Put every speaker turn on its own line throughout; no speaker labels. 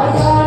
आजा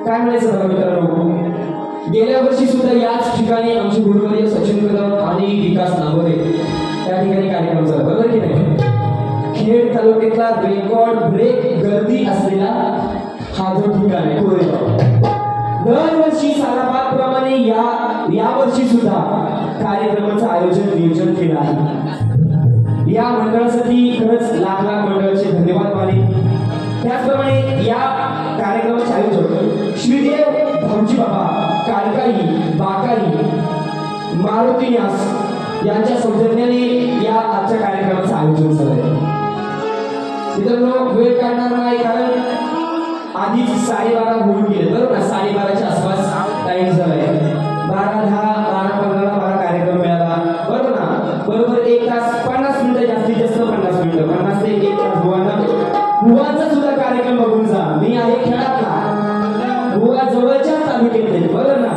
काय म्हणायचं बघा मित्रांनो, गेल्या वर्षी सुद्धा याच ठिकाणी आमचे गुरुवर्य सचिन कदम आणि विकास नागोरे त्या ठिकाणी कार्यक्रम झाला, बरोबर की नाही? खेड तालुक्यातला रेकॉर्ड ब्रेक गर्दी असलेला हा जो ठिकाण आहे कोरेगाव. दरवर्षी सालाबादप्रमाणे या वर्षी सुद्धा कार्यक्रमाचं आयोजन नियोजन केलं आहे. या मंडळासाठी खरंच लाख लाख मंडळाचे धन्यवाद माने. त्याचप्रमाणे या कार्यक्रमाचे आयोजक श्रीदेव भाऊजी बाबा काळकाई बाकाई मारुतीन्यास यांच्या सौजन्याने या आजच्या कार्यक्रमाचं आयोजन झालंय. मित्रांनो, वेळ काढणार नाही कारण आधीच 12:30 होऊन गेले, बरोबर ना? 12:30च्या आसपास टाइम झालाय. 12:10 12:15 मला कार्यक्रम मिळाला, बरोबर ना? बरोबर 1 तास 50 मिनिटं, जास्तीत जास्त 50 मिनिटं, 50 ते 1 तास बुवांचा सुद्धा कार्यक्रम बघून जा. मी आहे खेळातला, बुवा जवळच्या तालुक्यातले, बरोबर ना?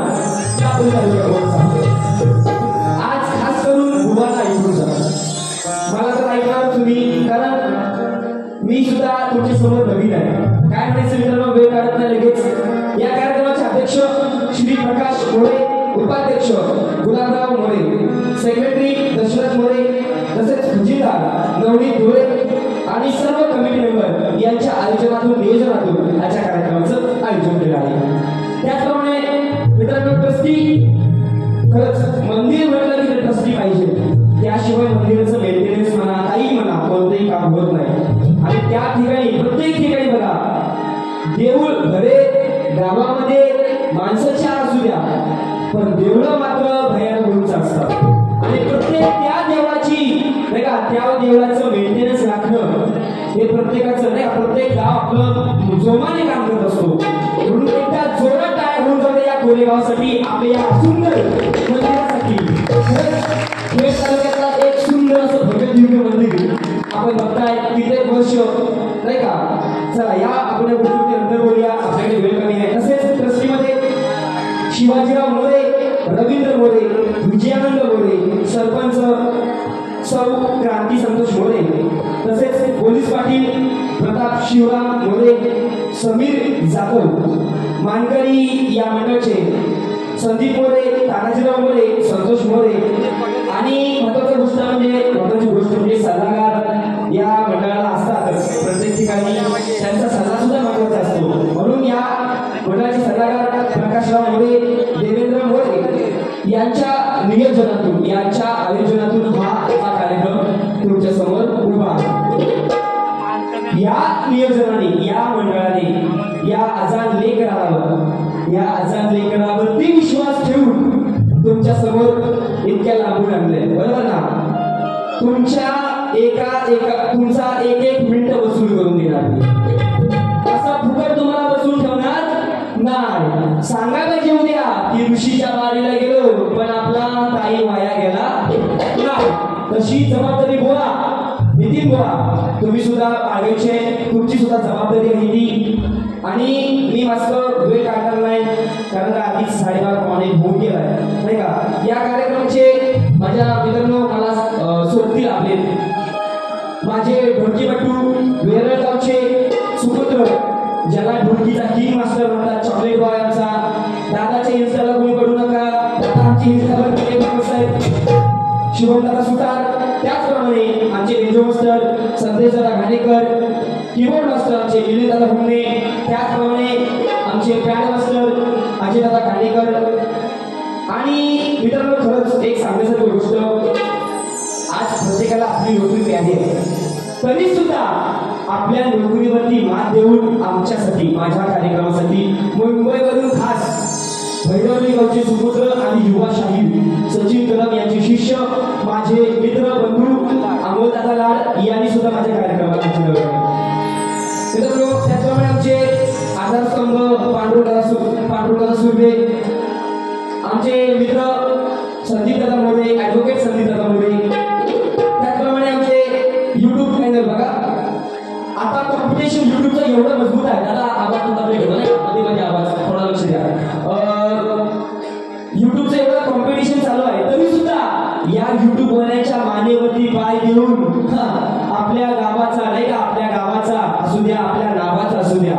आज खास करून बुवाला ऐकून जा. मला तर ऐकणार तुम्ही, कारण मी सुद्धा तुमच्या समोर नवीन आहे. काय म्हणायचं मित्रांनो, वेळ काढत नाही लगेच. या कार्यक्रमाचे अध्यक्ष श्री प्रकाश मोरे, उपाध्यक्ष गुलाबराव मोरे, सेक्रेटरी दशरथ मोरे, तसेच खजिनदार नवनीत धुळे आणि सर्व कमिटी मेंबर यांच्या आयोजनातून नियोजनातून आजच्या कार्यक्रमाचं आयोजन केलं आहे. त्याचप्रमाणे मित्रांनो, ट्रस्टी, खरंच मंदिर म्हटलं की ट्रस्टी पाहिजे. त्याशिवाय मंदिराचं मेंटेनन्स म्हणा, काही म्हणा, कोणतेही काम होत नाही. आणि त्या ठिकाणी प्रत्येक ठिकाणी बघा, देऊळ भले गावामध्ये माणसाच्या असू द्या, पण देवळं मात्र भयानक उंच असतात. आणि प्रत्येक त्या देवळाची नाही का, त्या देवळाचं मेंटेनन्स राखणं हे प्रत्येकाचं नाही, प्रत्येक गाव आपलं जोमाने काम करत असतो. म्हणून एकदा जोरात टाळ्या होऊन जाते या कोरेगावासाठी, आपल्या या सुंदर मंदिरासाठी. खेड तालुक्यातला एक सुंदर असं भव्य दिव्य मंदिर आपण बघताय, कित्येक वर्ष नाही का. चला, या आपल्या गोष्टी नंतर बोलूया, आपल्याकडे वेळ कमी आहे. तसेच ट्रस्टीमध्ये शिवाजीराव मोरे, रवींद्र मोरे, विजयानंद मोरे, सरपंच सौ क्रांती संतोष मोरे, तसेच पोलीस पाटील प्रताप शिवराम मोरे, समीर जाधव, मानकरी या मंडळाचे संदीप मोरे, तानाजीराव मोरे, संतोष मोरे आणि महत्वाची गोष्ट म्हणजे सल्लागार या मंडळाला असतातच प्रत्येक ठिकाणी, त्यांचा सल्ला सुद्धा महत्वाचा असतो. म्हणून या मंडळाचे सल्लागार प्रकाशराव मोरे, देवेंद्र मोरे यांच्या नियोजनातून, यांच्या आयोजनातून हा कार्यक्रम तुमच्या समोर उभा आहे. या नियोजनाने, या मंडळाने या आजाद लेकरावरती विश्वास ठेवून तुमच्या समोर इतक्या लांबून आणले, बरोबर ना? तुमचा एक एक मिनिट वसूल करून देणार, असा फुकट तुम्हाला बसून ठेवणार नाही. सांगा पाहिजे उद्या की ऋषीच्या वारीला गेलो पण आपला ताई वाया गेला नाही. तशी जबाबदारी बुवा, नितीन बुवा, तुम्ही सुद्धा बाळगायचे, तुमची सुद्धा जबाबदारी आहे ती. आणि मी मस्त वेळ काढणार नाही कारण आधीच 12:30 होऊन गेलाय नाही का. या कार्यक्रमाचे माझ्या मित्रांनो मला सोबतील आपले माझे ढोलकीपट्टू वेरळगावचे सुपुत्र, ज्याला ढोलकीचा किंग मास्टर म्हणतात, चॉकलेट बॉय आमचा. दादाच्या इन्स्टाला कोणी पडू नका, दादा आमची इन्स्टावर शिवमदादा सुतार. त्याचप्रमाणे आमचे रेडिओ मास्टर संदेशदादा घाणेकर, कीबोर्ड मास्टर आमचे विनयदादा भुमणे, त्याचप्रमाणे आमचे पॅड मास्टर अजयदादा घाणेकर. आणि मित्रांनो, खरंच एक सांगण्यासारखी गोष्ट, आज प्रत्येकाला आपली नोकरी मिळाली आहे, तरी सुद्धा आपल्या नोकरीवरती मात देऊन आमच्यासाठी, माझ्या कार्यक्रमासाठी मुंबईवरून खास भैरवली गावचे सुपुत्र आणि युवा शाहीर सचिन कदम यांचे शिष्य, माझे मित्र बंधू अमोलदादा लाड यांनी सुद्धा माझ्या कार्यक्रमाला हजेरी लावली. त्याचप्रमाणे आमचे आधारस्तंभ पांडुरंगदादा सुर्वे, आमचे मित्र संदीपदादा मोरे, ॲडव्होकेट संदीपदादा मोरे. त्याचप्रमाणे आमचे युट्यूब चॅनल बघा, आता कॉम्पिटिशन युट्यूबचं एवढं मजबूत आहे. दादा आवाज थोडा ब्रेक होतो नाही, मध्ये आवाज थोडा लक्ष द्या. युट्यूबचं एवढं कॉम्पिटिशन चालू आहे, तरी सुद्धा या युट्यूबवाल्याच्या मानेवरती पाय देऊन आपल्या गावाचा नाही का, आपल्या गावाचा असू द्या, आपल्या नावाचा असू द्या,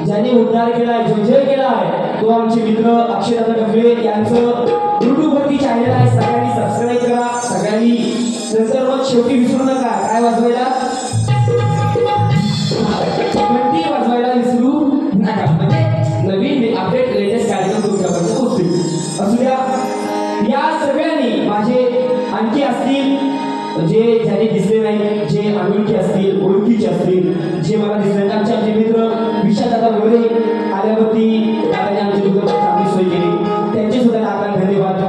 ज्या ज्यांनी उद्धार केलाय जय केलाय तो आमचे मित्र अक्षयदादा डबले यांचं YouTube वरती चॅनल आहे, सगळ्यांनी सबस्क्राईब करा, सगळ्यांनी नंतर मग शेवटी विसरू नका काय वाजवायला, घंटी वाजवायला विसरू नका, म्हणजे नवीन अपडेट लेटेस्ट कार्यक्रम तुमच्यापर्यंत पोहोचतील. असू द्या. या सगळ्यांनी माझे आणखी असतील जे ज्यांनी दिसले नाही, जे अनोळखी असतील, ओळखीचे असतील, जे मला दिसले आमचे मित्र विशालदादा मोरे आल्यावरती दादाने आमची चांगली सोय केली, त्यांचे सुद्धा दादा धन्यवाद.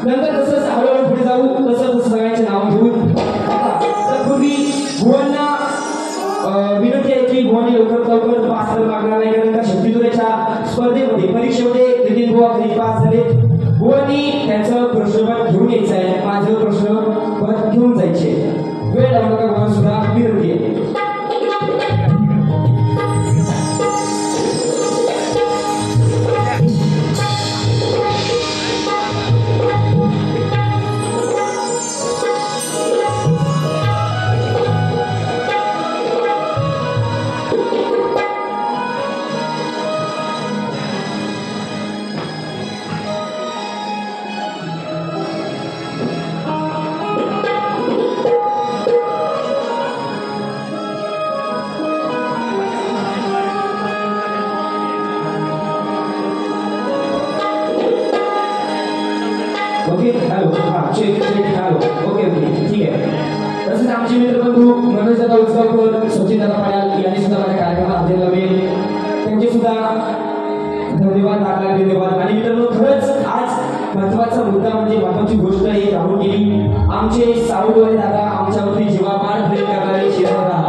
नंतर तसंच हळूहळू पुढे जाऊ, तसं सगळ्यांचे नाव घेऊन तत्पूर्वी भुवनना विनंती आहे की भुवनने लवकर पास मागणार नाही, कारण का शक्तिदुराच्या स्पर्धेमध्ये परीक्षेमध्ये नितीन बुवा घरी पास झाले. भुवननी त्यांचं प्रश्नपत्र घेऊन यायचं आहे, माझं प्रश्नपत्र घेऊन जायचे. वेळ लावू नका, भुवन सुद्धा विनंती आहे. ओके हॅलो हां चेक हॅलो ओके ठीक आहे. तसेच आमचे मित्रबंधू मनोज दादा उसगावकर, सचिन दादा पड्याल यांनी सुद्धा माझ्या कार्यक्रमात हजेरी लावली, त्यांचे सुद्धा धन्यवाद, धन्यवाद. आणि मित्रांनो खरंच आज महत्त्वाचा मुद्दा म्हणजे महत्त्वाची गोष्ट ही राहून गेली. आमचे साऊंडवाले दादा आमच्यावरती जीवापाड प्रेम करणारे शिरदादा,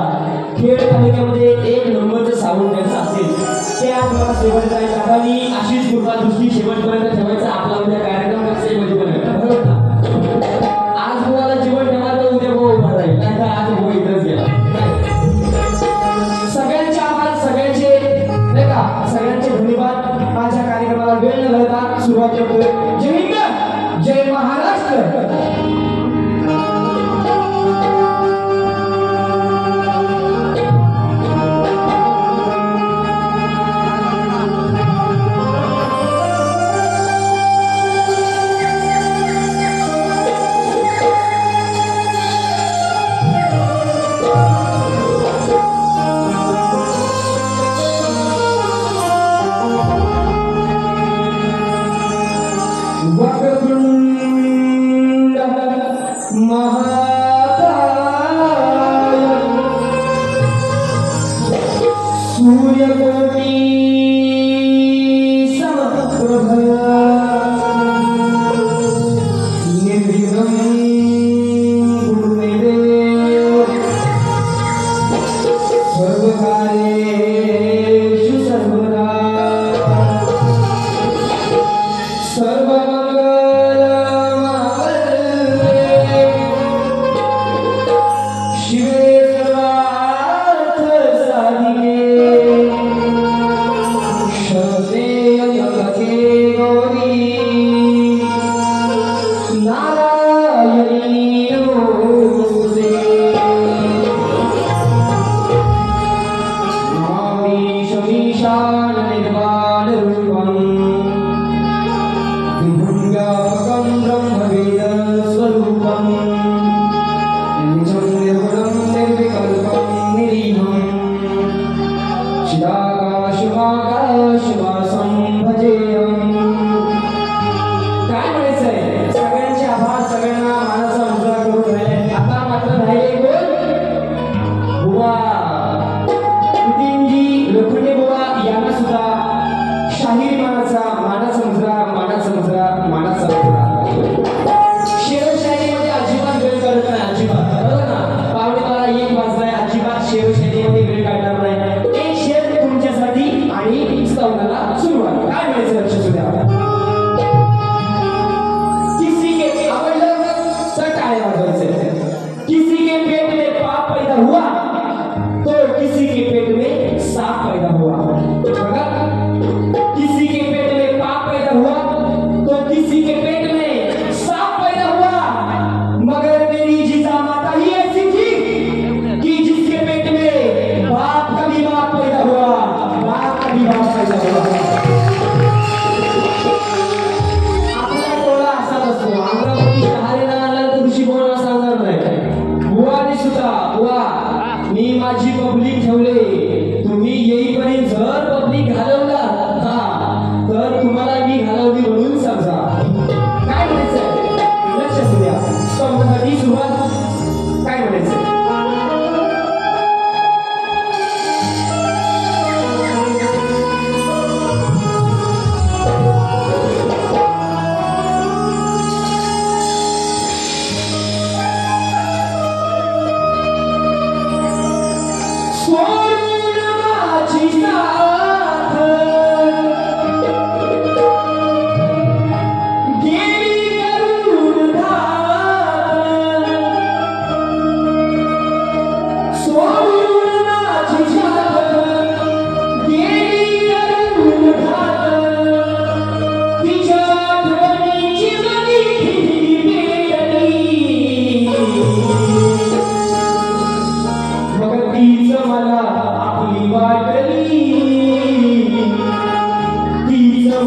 खेड तालुक्यामध्ये एक नंबरचं साऊंड त्यांचं असेल ते आज मला शेवट आहे. दादानी अशीच कृपा दृष्टी शेवटपर्यंत ठेवायचा. आपला उद्या कार्यक्रम कसे म्हणजे बरोबर आज तुम्हाला जीवन ठेवायचं, उद्या भाऊ उभा राहील, नाही तर आज भाऊ इथंच गेला. सगळ्यांचे आभार, सगळ्यांचे नाही का, सगळ्यांचे धन्यवाद. माझ्या कार्यक्रमाला वेळ न घालता सुरुवात करतोय. जय हिंद, जय महाराष्ट्र.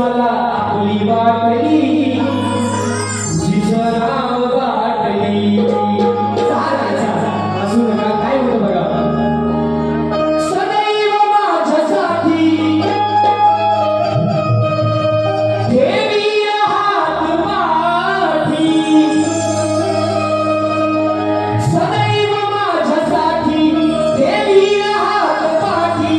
मला आपली वाटली जिजराव वाटली असू नका काय होतं बघा सदैव माझ्यासाठी देवी हात पाठी सदैव माझ्यासाठी देवी हात पाठी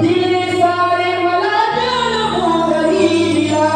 दिले सारे मला जन्म दिला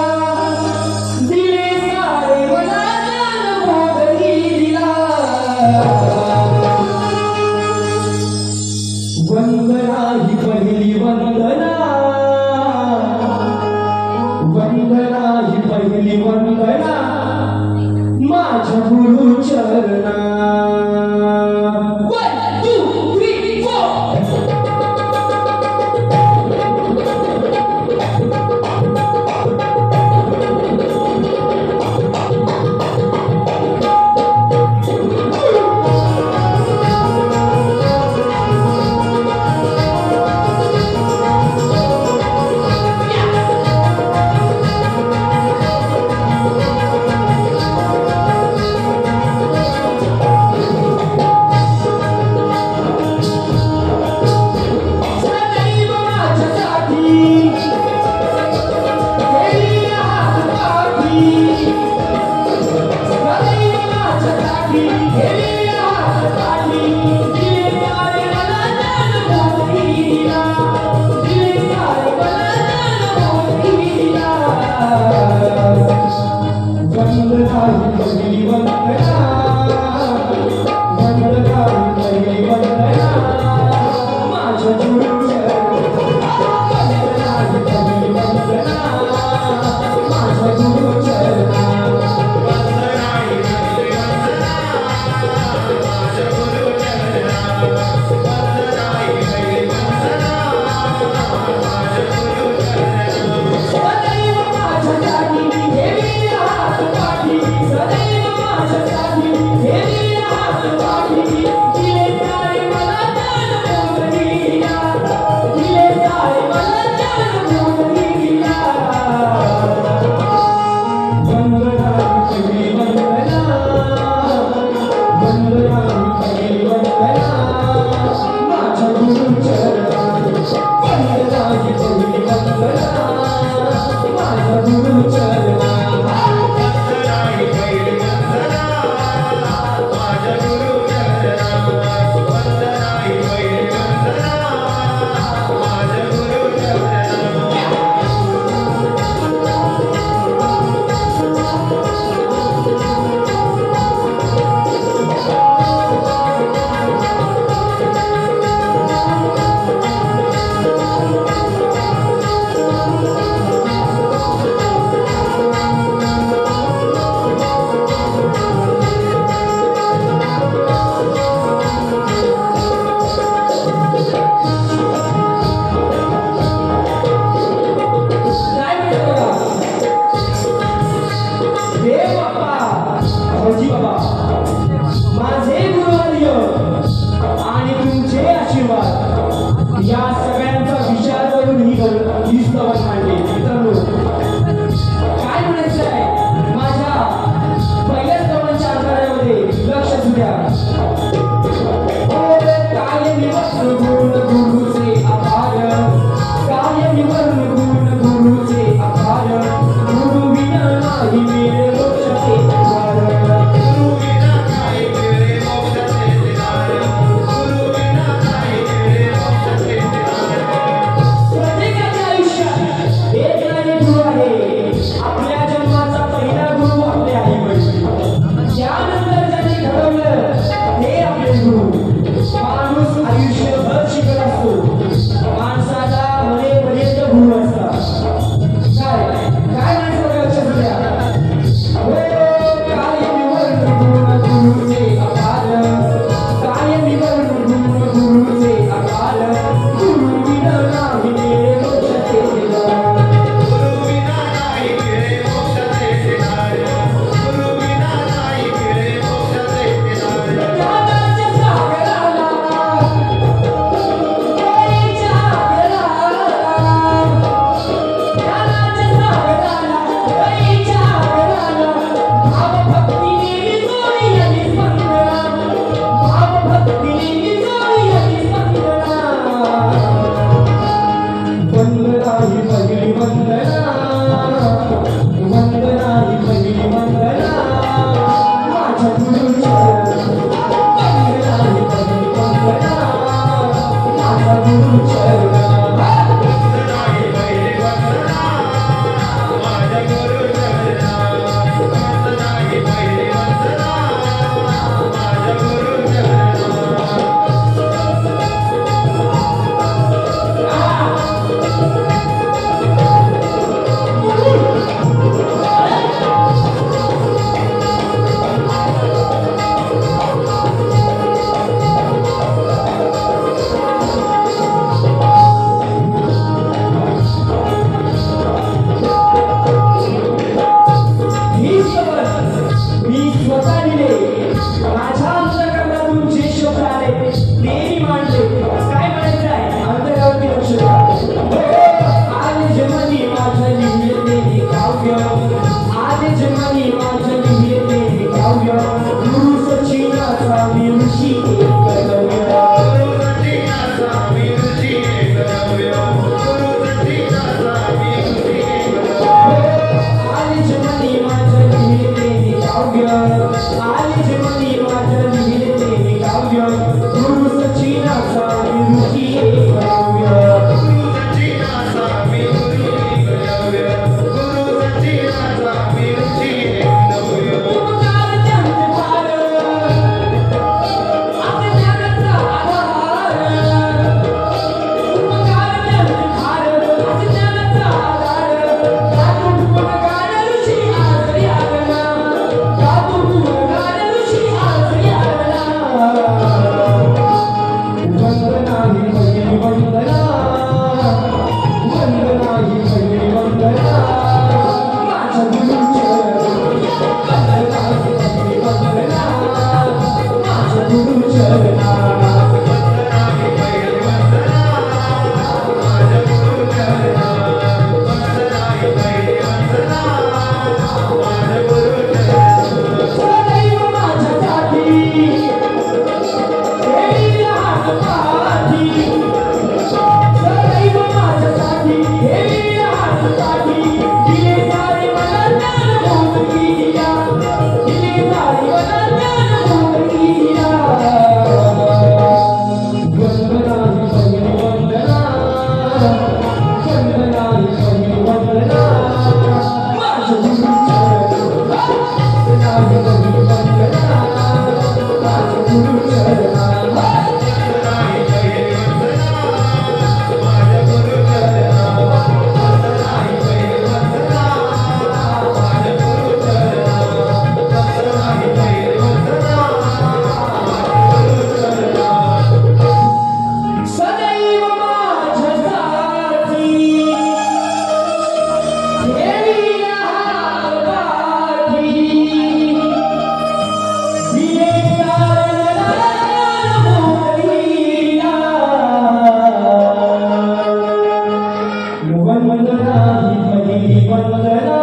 ही पहिली वंदना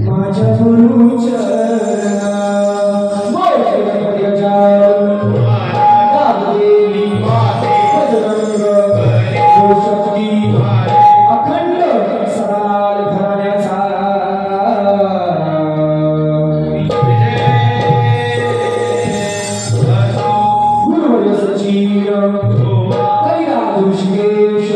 माझ्या गुरुचरणा बोल गणपती गजानन देवी बजरंग शिवशक्ती अखंड सदाल घराण्याचा गुरुवर्य सचिव हरिराज ऋषिकेश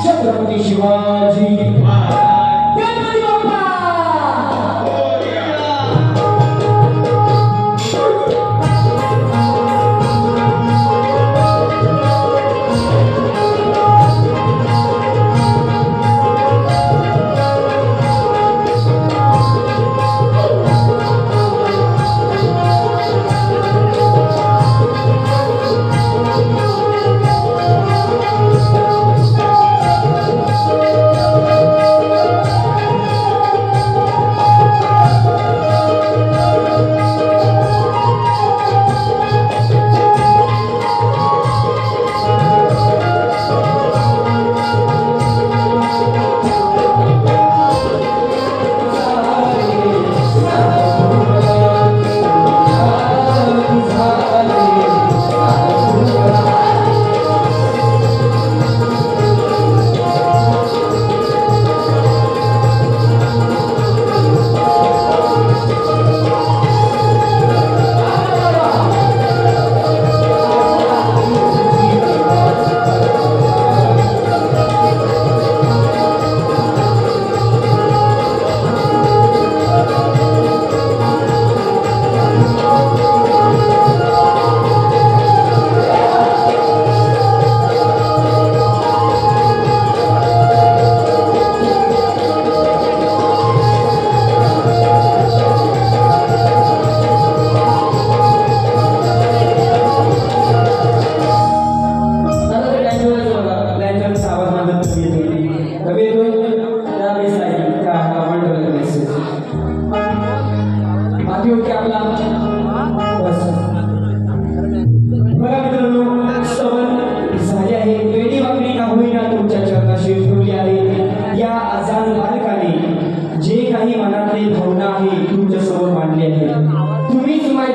छत्रपती शिवाजी गणपती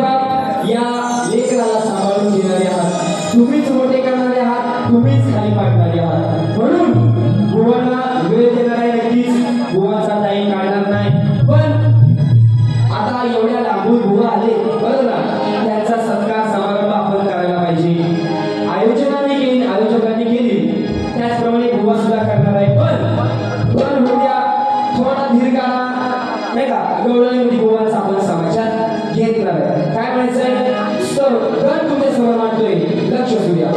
बाप्पा तुम्हीच मोठे करणारे आहात, तुम्हीच खाली पाडणारे आहात. म्हणून बुवांना वेळ देणार आहे नक्कीच, बुवांचा टाइम काढणार नाही. पण आता एवढ्या लांबून बुवा आले बरं ना, त्यांचा सत्कार समारंभ आपण करायला पाहिजे. आयोजकांनी केली त्याचप्रमाणे बुवा सुद्धा करणार आहे. पण उद्या थोडा धीर काढा नाही का, गवळणीमध्ये बुवांचा आपण समाचार घेतला आहे. काय म्हणायचंय तर गण तुमच्या समोर मांडतोय, लक्ष असू द्या.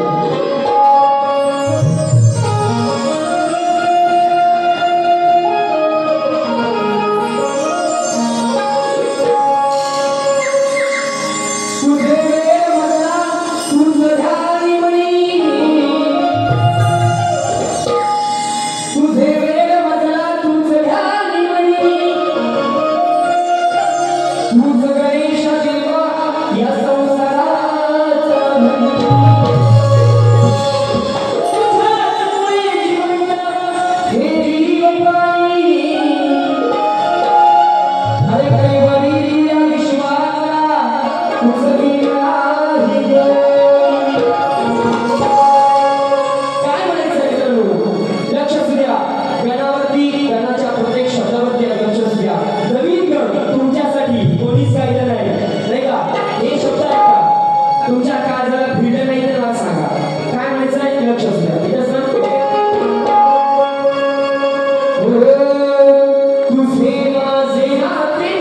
तुझे माझे नाते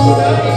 Thank you.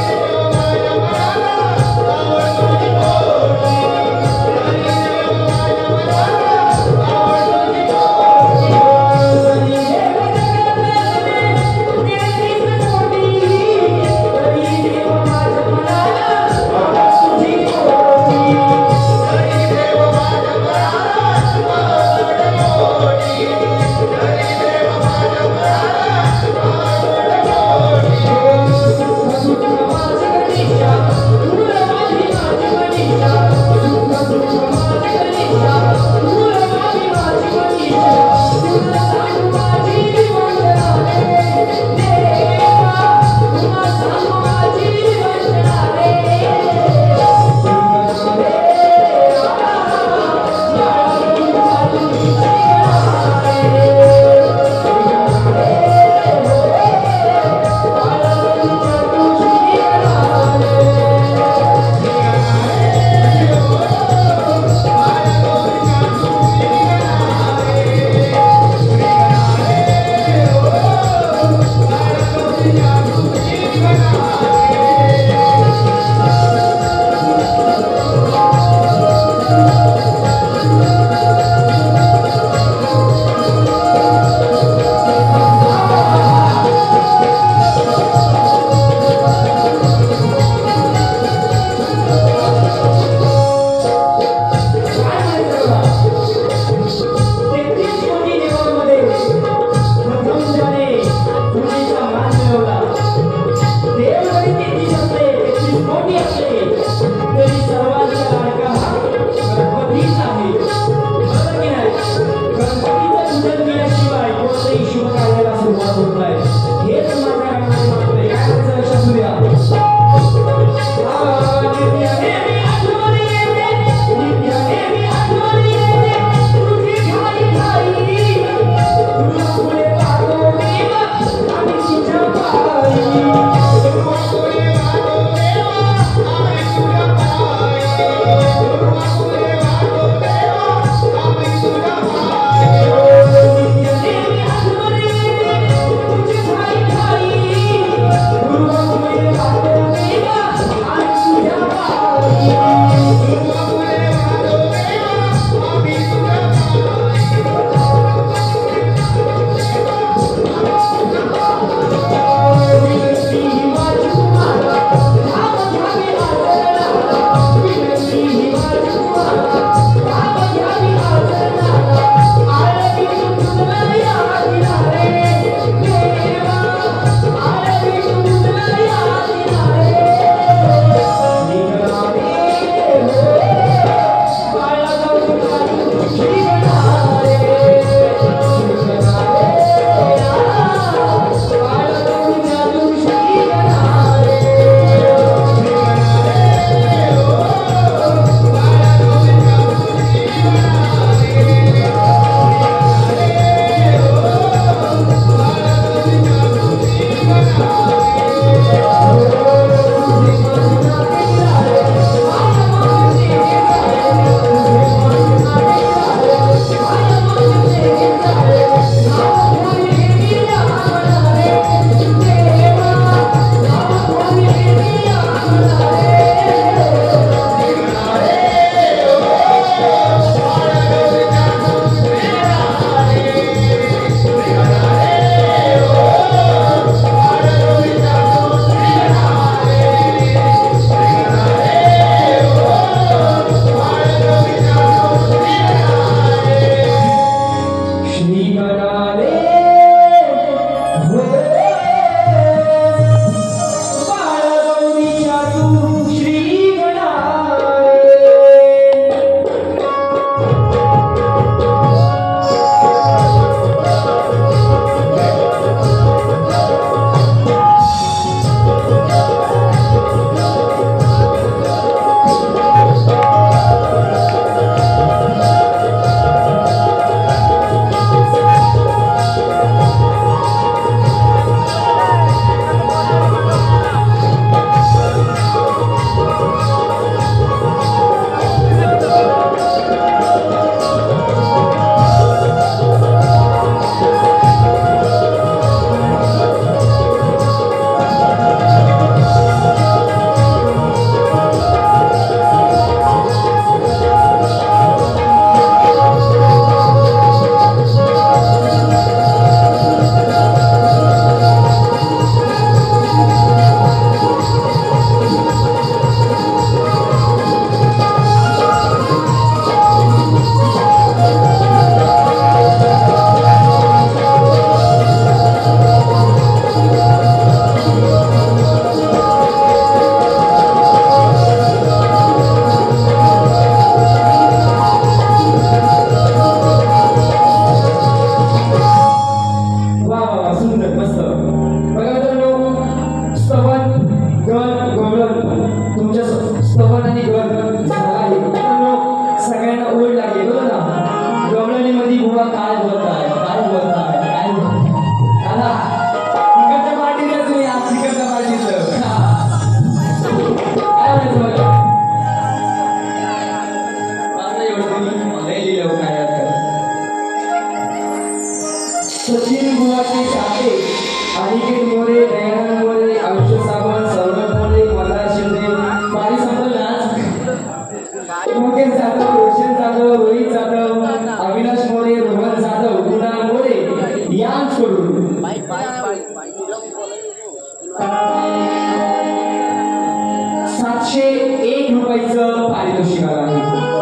501 रुपयाचं पारितोषिक आलं आहे.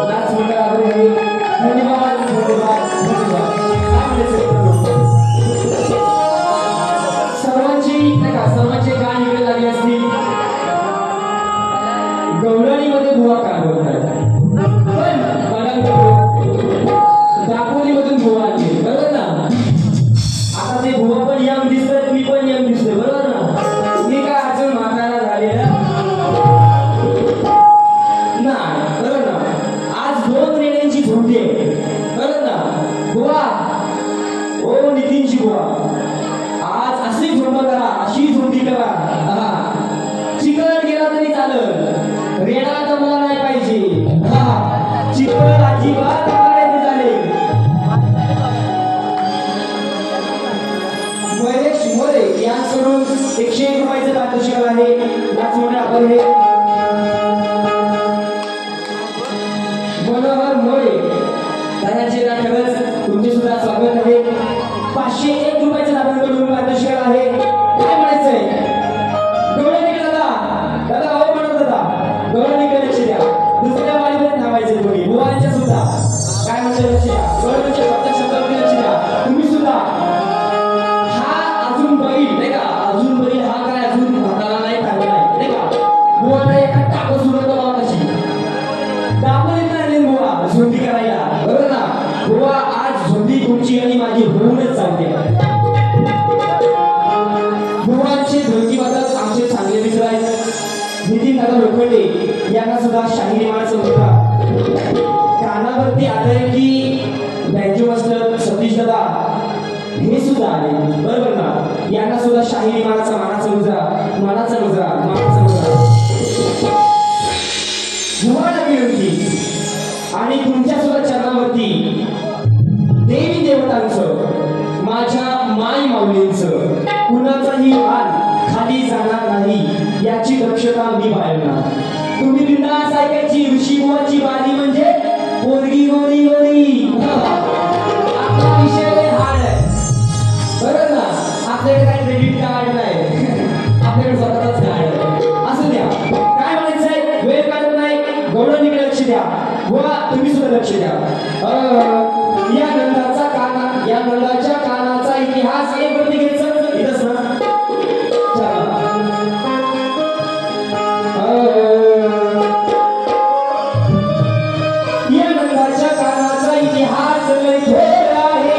नाच मंडळ आहे. धन्यवाद धन्यवाद धन्यवाद. सर्वांची नाही का सर्वांचे गाण इकडे लागले असतील. गवळणीमध्ये बुवा काय बोलतात पण दापोलीमधून बुवा आले बरोबर ना. आता ते बुवा पण यम दिसतात मी पण यम दिसतोय बरोबर ना. मी काय अजून म्हातारा झालेला नाही बरोबर ना. आज 2 रेड्यांची झुंडी आहे बरोबर ना. बुवा ओ नितीनची बुवा आज अशी झुंड करा अशी झुंडी करा. चिकट गेला तरी चालत रेडा तर मला नाही पाहिजे. चिकट अजिबात करायचे झाले. महेश मोरे यांकडून 101 रुपयाचं पारितोषिक आहे. नाच मंडळ आपण हे मनोहर मोरे त्यांचे खरंच तुमचे सुद्धा स्वागत आहे. 501 रुपयाचं दादांकडून पारितोषिक आहे. काय म्हणायचंय गवळणी दादा दादा हो म्हणत होता गवळणीकडे लक्ष द्या. दुसऱ्या वारीमध्ये थांबायचे तुम्ही बुवांच्या सुद्धा काय म्हणते लक्ष द्या. गवळणीच्या प्रत्येक शब्दावरती लक्ष द्या. तुम्ही सुद्धा हा अजून बैल नाही का अजून बैल हा काय अजून हाताला नाही टाकला नाही का. बुवाला एका टाकं सुरत लावा कशी दापोलीत नाही बुवा झोंडी करायला बरोबर ना. बुवा आज झोंडी तुमची आणि माझी होऊनच चालते. बुवांचे धोकीबद्दल आमचे चांगले मित्र आहेत. नितीन दादा लोखंडे यांना सुद्धा शाहिरी मानाचा मुद्दा कानावरती आलंय की बँजो मास्टर सतीश दादा हे सुद्धा आले बरोबर ना. यांना सुद्धा शाहिरी मानाचा मुजरा बुवाला विनंती आणि तुमच्या सुद्धा चरणावरती देवी देवतांचं माझ्या माई माऊलींचं कुणाचाही मान खाली जाणार नाही याची दक्षता मी बाळगणार. तुम्ही बिंदास ऐकायची ऋषी बुवाची बारी म्हणजे पोरगी गोरी गोरी. आपला विषय हाड आहे बरोबर ना. आपल्याकडे काही क्रेडिट कार्ड नाही आपल्याकडे स्वतःच कार्ड आहे. असं द्या काय म्हणायचंय वेळ काढत नाही. गवळणीकडे लक्ष द्या. बुवा तुम्ही सुद्धा लक्ष द्या. या नंदाच्या कानाचा इतिहास एक वरती घ्यायचं इथंच ना. या नंदाच्या कानाचा इतिहास लय थोर आहे.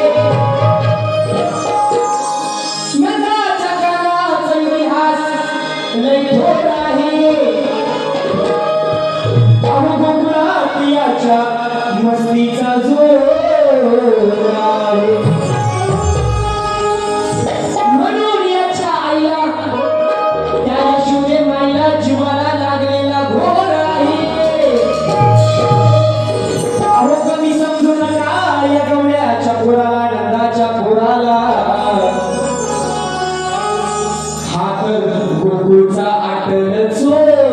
नंदाच्या कानाचा इतिहास लय थोर आहे. अहो गोकुळात याच्या मस्तीचा जोर आहे. म्हणून याच्या आईला त्या यशोदे माईला जीवाला लागलेला घोर आहे. अहो कमी समजू नका या गवळ्याच्या पोराला नंदाच्या पोराला. हा तर गोकुळचा आटल चोर आहे.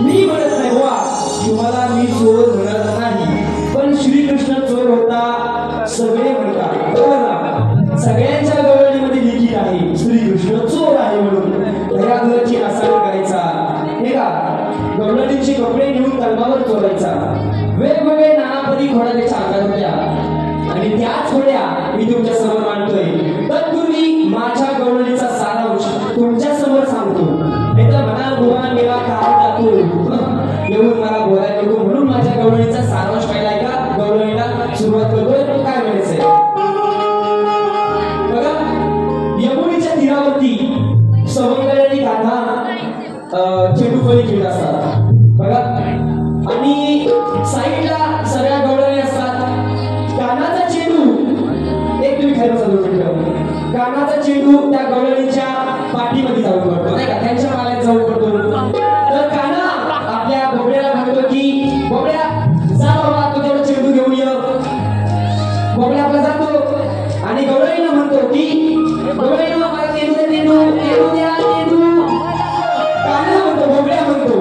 मी म्हणत नाही बुवा तुम्हाला मी चोर म्हणत नाही पण श्रीकृष्ण चोर होता सगळे म्हणतात बरोबर ना. सगळ्यांच्या गवळणीमध्ये लिखित आहे श्रीकृष्ण चोर आहे म्हणून. या घराची नासाडी करायचा हे का गवळणीचे कपडे घेऊन तलवावर चोरायचा. वेगवेगळे नानापदी खोड्या त्याच्या अंगात होत्या आणि त्याच खोड्या मी तुमच्या समोर मांडतोय. तत्पूर्वी माझ्या गवळणीचा सारांश तुमच्या समोर सांगतो. नाही तर म्हणाल बुवा मेरा काय टाकू येऊन मला बोलायला नको म्हणून माझ्या गवळणीचा सारांश पाहिला का गवळणीला सुरुवात करतोय. काय म्हणायचंय बघा. यमुनेच्या तीरावरती सवंगडी कान्हा चेंडूफळी खेळत असतात बघा आणि साईडला सगळ्या गवळणी असतात. कानाचा चेंडू एक तुम्ही खायला चालू शकतो. कानाचा चेंडू त्या गवळणीच्या पाठीमध्ये जाऊन पडतो नाही का त्यांच्या माल्यात जाऊन पडतो. तर काना आपल्या बोबड्याला म्हणतो की बोबड्या जा बाबा तू तेवढा चेंडू घेऊन ये. बोबड्या आपला जातो आणि गवळणीला म्हणतो की गवळणीला मला चेंडू दे चेंडू द्या चेंडू. काना म्हणतो बोबड्या म्हणतो.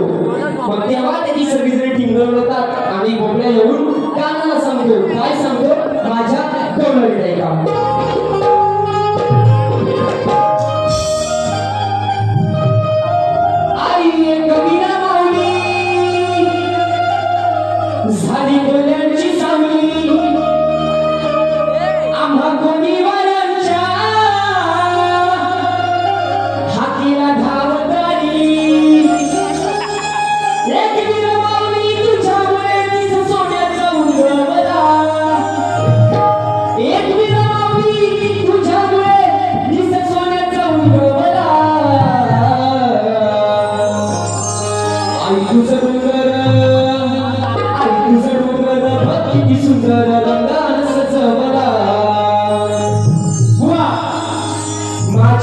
मग तेव्हा त्याची सर्वजण टिंगल होतात आणि बोबड्या येऊन कानाला सांगतो काय सांगतो माझ्या गवळणीला ऐका.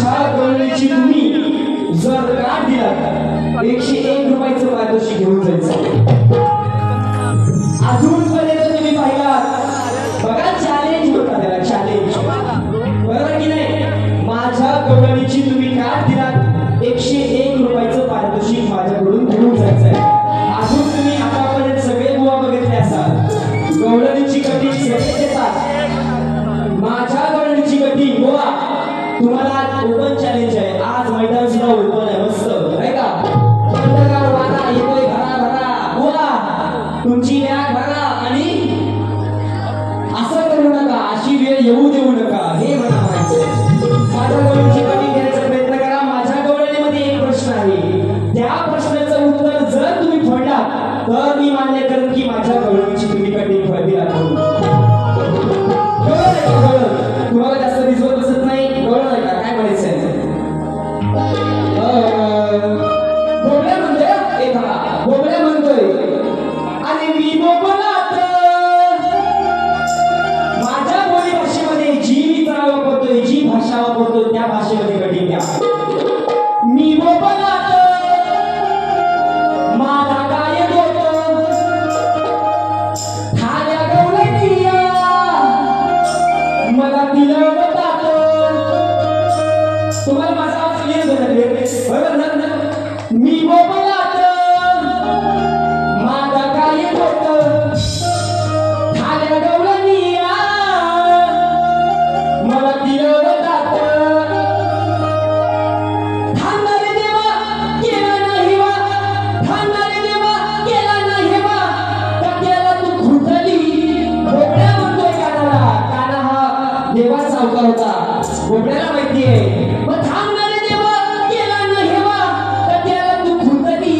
माझ्या गवळणीची तुम्ही जर गाठ दिला 101 रुपयाचं पारितोषिक घेऊन जायचं. अजूनपर्यंत तुम्ही पाहिला बघा, चॅलेंज होता त्याला, चॅलेंज, बरोबर की नाही? माझ्या गवळणीची तुम्ही गाठ दिलात 101 रुपयाचं पारितोषिक माझ्याकडून घेऊन जायचंय. अजून तुम्ही आतापर्यंत सगळे बुवा बघितले असाल, गवळणीची कटिंग सगळे देतात. माझ्या गवळणीची कटिंग बुवा तुम्हाला ओपन चॅलेंज आहे. आज मैदान सुद्धा ओपन आहे, मस्त आहे का? थंडगार वारा येतोय, भरा भरा बुवा तुमची बॅग भरा आणि असं करू नका, अशी वेळ येऊ देऊ नका, हे मला म्हणायचं. माझ्या गवळणीची कटिंग घेण्याचा प्रयत्न करा. माझ्या गवळणीमध्ये एक प्रश्न आहे, त्या प्रश्नाचं उत्तर जर तुम्ही फोडलात तर मी मान्य करेन की माझ्या गवळणीची तुम्ही कटिंग फळली राखून. तुम्हाला जास्त रिझोर बसत नाही, गवळण आहे का? काय म्हणायचं? बोबड्या म्हणतोय, एक बोबड्या म्हणतोय आणि मी बोबलात. माझ्या बोली भाषेमध्ये जी मी प्राण वापरतोय, जी भाषा वापरतोय त्या भाषेमध्ये कटिंग द्या. मी बोबलात माझा काय होतो थाल्या गवळणीया मला दिलवतात. तुम्हाला माझा आवाज क्लिअर होता बरोबर ना? मी बोबलात माझा काय होतं थाल्या गवळणीया मला दिलवतात. थांबणारे देवा केला नाही वा, थांबणारे देवा केला नाही वा, त्याला तू खुटली. बोबड्या म्हणतोय कानाला, काना हा देवा सावकार होता, बोबड्याला माहितीये. मग थांबणारे देवा केला नाही वा, त्याला तू खुटली.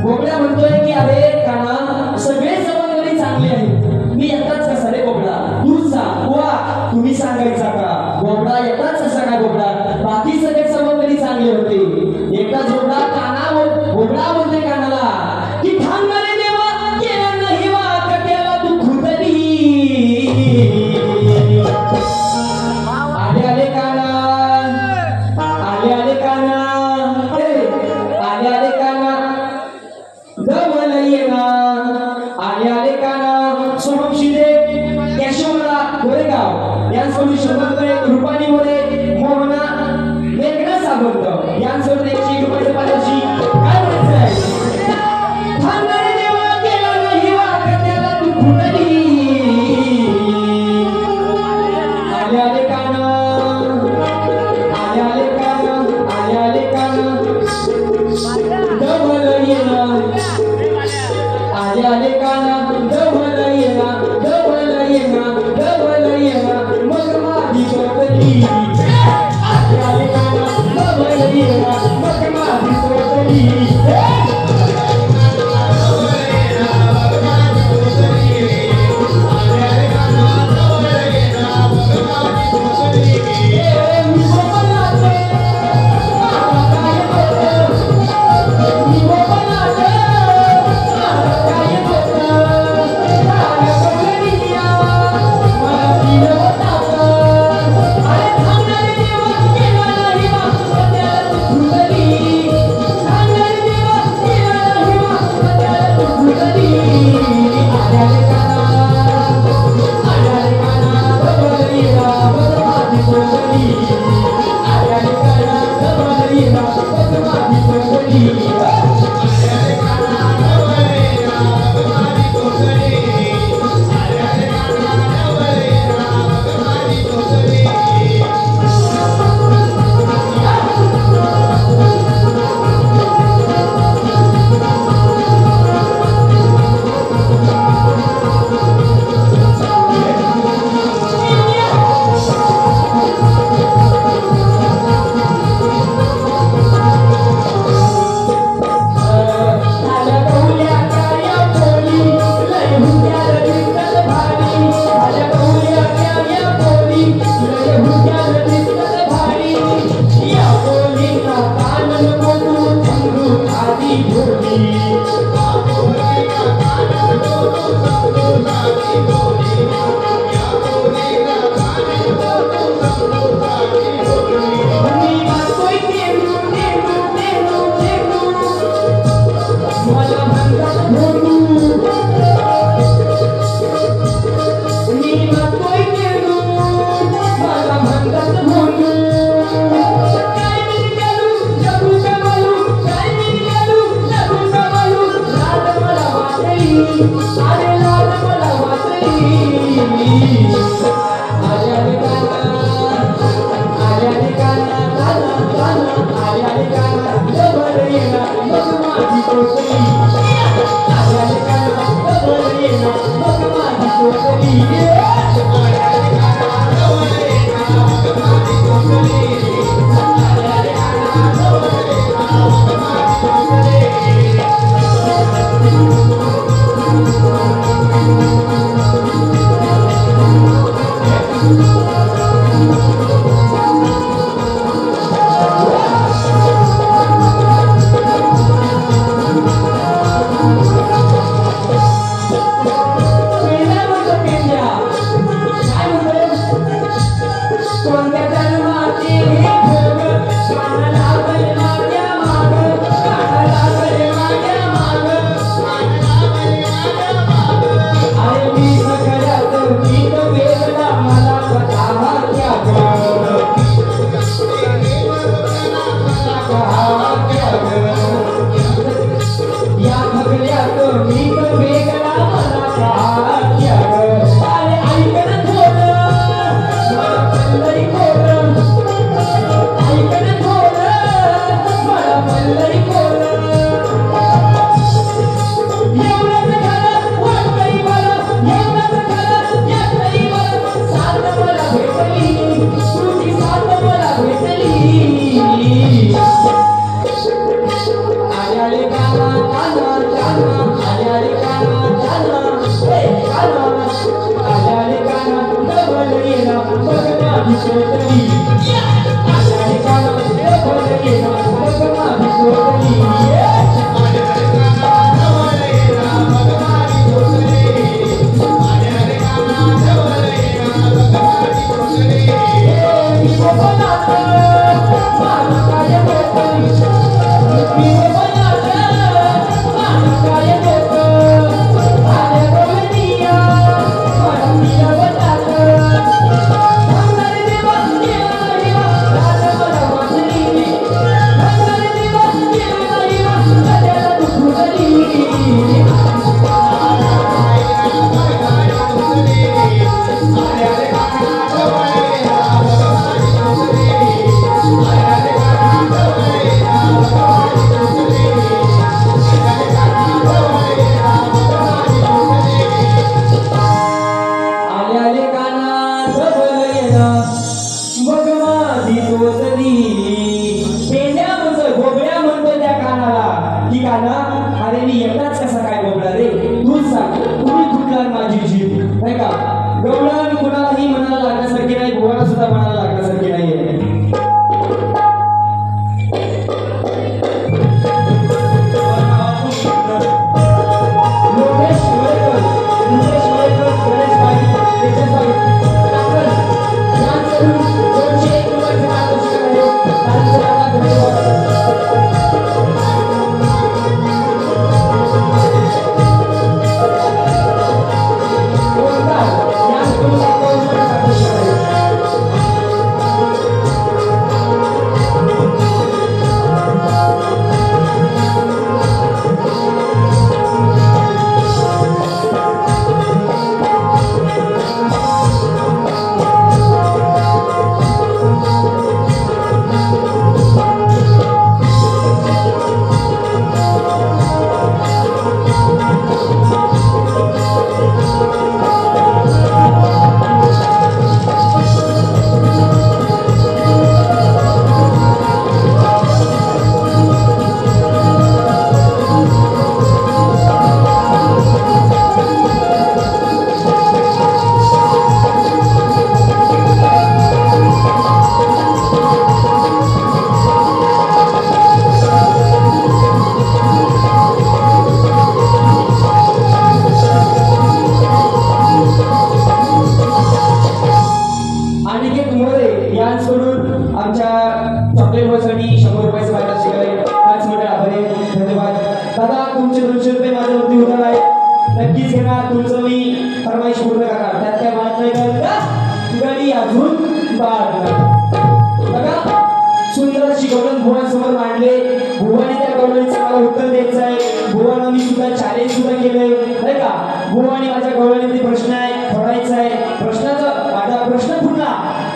बोबड्या म्हणतोय की अरे काना सगळे सवंगडी चांगले आहेत, मी एकटाच कसा रे बोबडा? तूच सांग बुवा, तुम्ही सांगायचा का? बोबडा एकटाच कसा काय बोबडा? बाकी सगळे सवंगडी चांगले होते, एकटाच बोबडा. बोबडा म्हणतोय कानाला की थांबणारे देवा केला नाही वा, त्याला तू खुटली. आले आले काना, आले आले काना, आले आले काना जवळ येना, आले आले काना. सोनम शिंदे, यशोमला गोरेगाव यांसोबत 100 रुपये, रुपाली मोरे, मोहना मेघना सावंत यांसोबत 101 रुपयाचं पारितोषिक. काय म्हणायचंय? थांबणारे देवा केला नाही वा, त्याला तू खुटली. आले आले काना, आले आले काना, आले आले काना जवळ येना, आले आले काना जवळ येना, जवळ येना, जवळ येना मग माझी कोकणी. आले आले काना जवळ येना, मग माझी कोकणी. अरे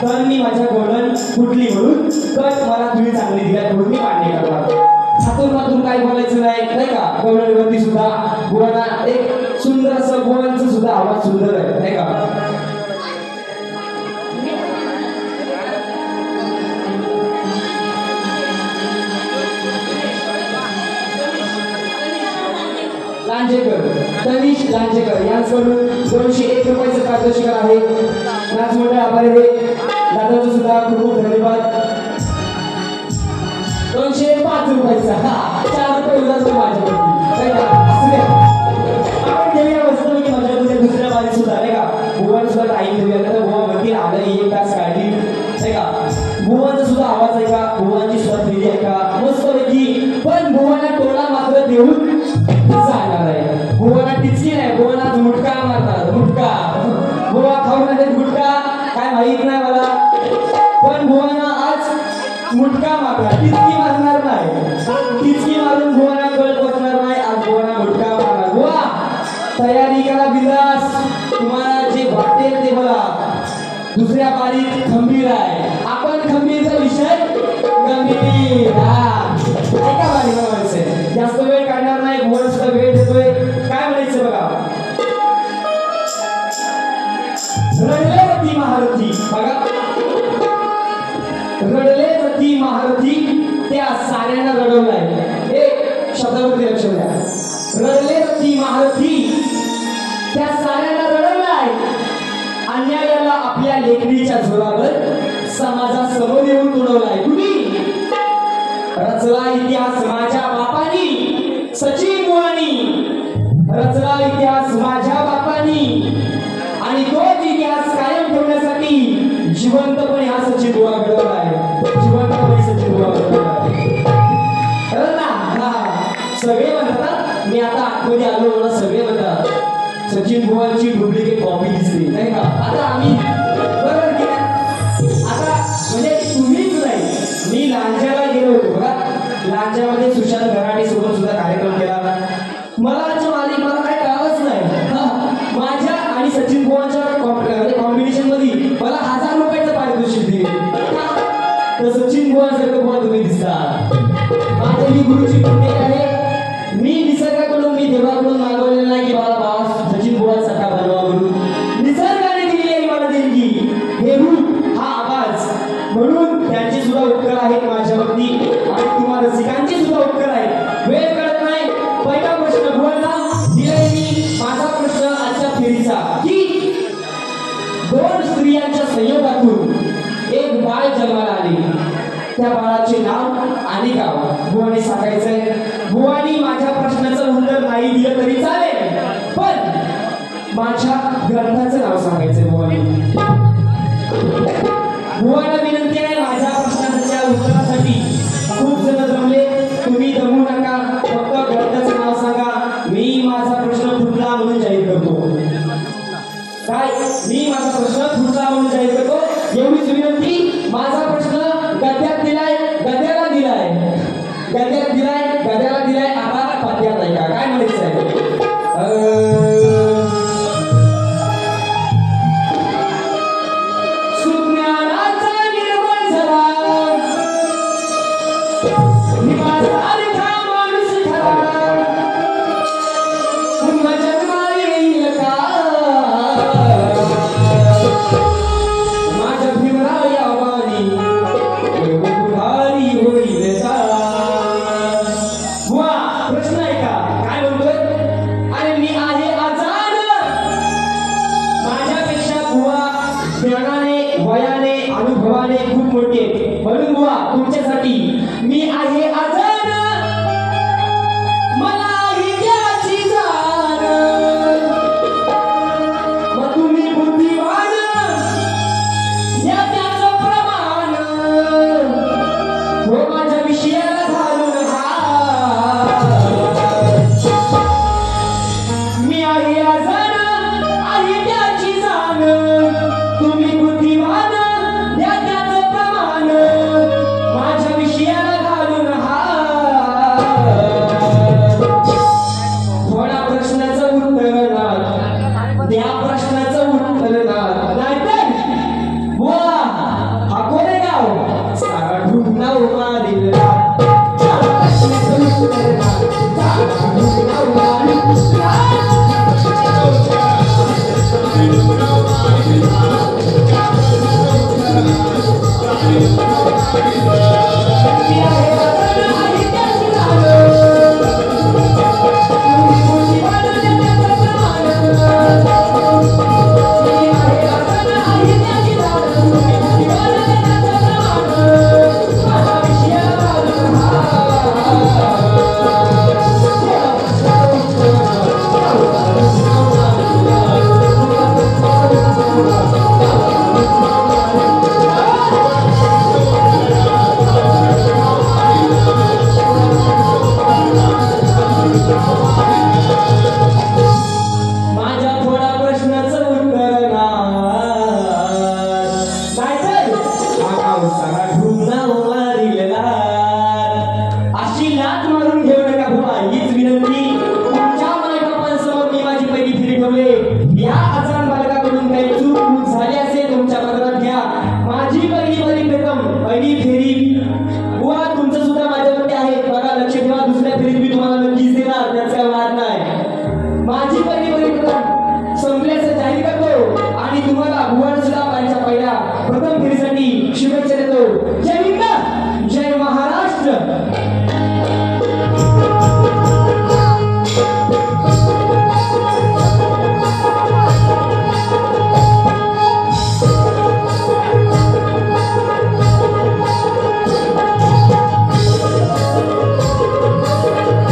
तर मी माझ्या बुवाच्या गोल्डन फुटली म्हणून कट मला तुम्ही चांगली दिला म्हणून मी मान्य करणार. हातून मातून काय बोलायचं नाही का. गवळणीवरती सुद्धा बुवाना एक सुंदर असं बुवांचं सुद्धा आवाज सुंदर आहे नाही का. लांजेकर तनिष लांजेकर यांच्याकडून 201 रुपयाचं पारितोषिक आहे. नाच मंडळ आभारी आहे. दादाचं सुद्धा खूप खूप धन्यवाद. 205 रुपयाचा 4 रुपये उधार माझ्यावरती असू द्या. आपण घेऊया मस्तपैकी माझ्यामध्ये दुसऱ्या बारी सुद्धा नाही का. बुवांना सुद्धा टाईम देऊया तर बुवा म्हणतील आलं 1 तास काढली नाही का. बुवांचा सुद्धा आवाज आहे का. बुवांची सुद्धा फेरी आहे का मस्तपैकी. पण बुवांना टोला मात्र देऊन जाणार आहे. बुवांना टिचकी नाही. बुवांना मुटका मारणार मुटका. बुवा खाऊन आले गुटका काय माहित नाही मला. पण बुवांना आज मुटका मारणार. टिचकी मारणार नाही. टिचकी मारून बुवांना कळत बसणार नाही. आज बुवांना मुटका मारणार. बुवा तयारी करा बिंदास. तुम्हाला जे वाटेल ते बोला. दुसऱ्या बारीत खंबीर आहे. आपण खंबीरचा विषय गंभीर. ऐका बारी म्हणायचं जास्त वेळ काढणार नाही. बुवा सुद्धा वेळ देतोय. काय म्हणायचं बघा. रडले रती महारथी बघा. रडले रती महारथी त्या साऱ्यांना रडवलाय. एक शब्दावरती लक्ष द्या. रडले रती महारथी त्या साऱ्यांना रडवलाय. अन्यायाला आपल्या लेखणीच्या जोरावर समाजासमोर येऊन तुडवलाय. कुणी रचला इतिहास माझ्या बापानी. सचिन बुवानी रचला इतिहास माझ्या बापानी. आणि तोच इतिहास कायम ठेवण्यासाठी जिवंतपणे हा सचिन बुवा घडवलाय. जिवंतपणे सचिन बुवा घडवलाय. सगळे म्हणतात मी आता आतमध्ये आलो मला सगळे म्हणतात सचिन बुवांची डुप्लिकेट कॉपी दिसली नाही का. आता आम्ही बरोबर की आता म्हणजे तुम्हीच नाही. मी लांजाला गेलो होतो बघा. लांजामध्ये सुशांत घराणे सोबत सुद्धा कार्यक्रम केला. मला मालिक मला काय कळलंच नाही. माझ्या आणि सचिन बुवांच्या कॉम्बिनेशन मध्ये मला 1000 रुपयाचं पारितोषिक दिले. तर सचिन बुवांसारखं बुवा तुम्ही दिसता. माझी ही गुरुची पुण्य आहे. मी निसर्गाकडून मी देवाकडून मागवलेलं नाही की मला बाबा सचिन बुवांसारखा बनवा म्हणून. निसर्गाने दिलेली आहे मला देणगी. हे रूप हा आवाज म्हणून त्यांचे सुद्धा उपकार आहेत माझ्यावरती. आणि तुम्हाला रसिकांचे सुद्धा उपकार आहेत. वेळ कळत नाही. पहिला प्रश्न बुवांना दिलाय मी. माझा प्रश्न आजच्या फेरीचा की 2 स्त्रियांच्या संयोगातून एक बाळ जन्माला आले. त्या बाळाचे नाव आणि गाव बुवाने सांगायचंय. बुवानी माझ्या प्रश्नाचं उत्तर नाही दिलं तरी चालेल पण माझ्या ग्रंथाचं नाव सांगायचंय बुवानी. बुवाला विनंती आहे माझ्या प्रश्नाच्या उत्तरासाठी. खूप जण जमले. तुम्ही जमू नका. फक्त ग्रंथाचं नाव सांगा. मी माझा प्रश्न फुटला म्हणून जाहीर करतो. काय मी माझा प्रश्न फुटला म्हणून जाहीर करतो. एवढीच विनंती. माझा प्रश्न गद्यात दिलाय गद्याला दिलाय. गद्यात दिलाय गद्याला दिलाय. आता पद्यात आहे का काय म्हणायचं आहे. सुज्ञानाचा निर्मळ झाला निवासारखा माणूस ठरा. पुन्हा जन्मा येईल का माझ्या भीमराया वाणी बुधारी होईल का. बुवा प्रश्न आहे का काय म्हणतोय. अरे मी आहे आजाद. माझ्यापेक्षा बुवा ज्ञानाने वयाने अनुभवाने खूप मोठे म्हणून बुवा तुमच्यासाठी मी आहे आजाद. मला आहे त्याची जाण. मग तुम्ही बुद्धिवान या त्याचं प्रमाण. हो माझ्या विषयाला घालून मी आहे आजाद आहे त्याची जाण. तुम्ही बुद्धिवान या त्याचं प्रमाण. माझ्या विषयाला घालून आहे